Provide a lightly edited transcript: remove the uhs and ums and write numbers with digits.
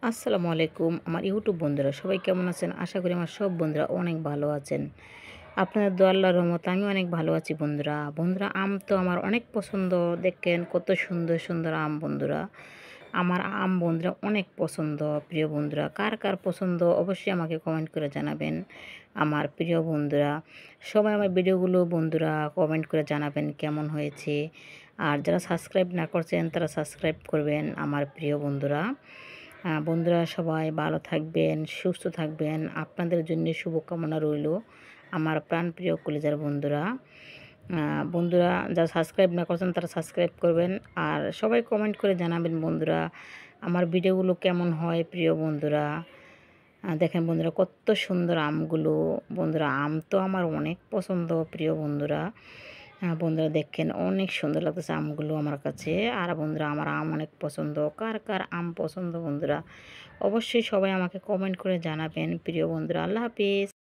আসসালামু আলাইকুম আমার ইউটিউব বন্ধুরা সবাই কেমন আছেন? আশা করি আমার সব বন্ধুরা অনেক ভালো আছেন। আপনাদের দোয়া আল্লাহর রহমতে আমিও অনেক ভালো আছি বন্ধুরা। বন্ধুরা আম তো আমার অনেক পছন্দ। দেখেন কত সুন্দর, সুন্দর আম বন্ধুরা। আমার আম বন্ধুরা অনেক পছন্দ প্রিয় বন্ধুরা। কার, কার পছন্দ অবশ্যই আমাকে কমেন্ট করে জানাবেন। আমার প্রিয় বন্ধুরা সবাই আমার ভিডিওগুলো বন্ধুরা কমেন্ট করে জানাবেন কেমন হয়েছে। আর যারা সাবস্ক্রাইব না করছেন তারা সাবস্ক্রাইব করবেন আমার প্রিয় বন্ধুরা। বন্ধুরা সবাই ভালো থাকবেন, সুস্থ থাকবেন। আপনাদের জন্য শুভকামনা রইল আমার প্রাণপ্রিয় কলিজার বন্ধুরা। বন্ধুরা যারা সাবস্ক্রাইব না করছেন তারা সাবস্ক্রাইব করবেন। আর সবাই কমেন্ট করে জানাবেন বন্ধুরা আমার ভিডিওগুলো কেমন হয় প্রিয় বন্ধুরা। দেখেন বন্ধুরা কত সুন্দর আমগুলো। বন্ধুরা আম তো আমার অনেক পছন্দ প্রিয় বন্ধুরা। বন্ধুরা দেখেন অনেক সুন্দর লাগতেছে আমগুলো আমার কাছে। আর বন্ধুরা আমার আম অনেক পছন্দ। কার, কার আম পছন্দ বন্ধুরা অবশ্যই সবাই আমাকে কমেন্ট করে জানাবেন প্রিয় বন্ধুরা। আল্লাহ হাফিজ।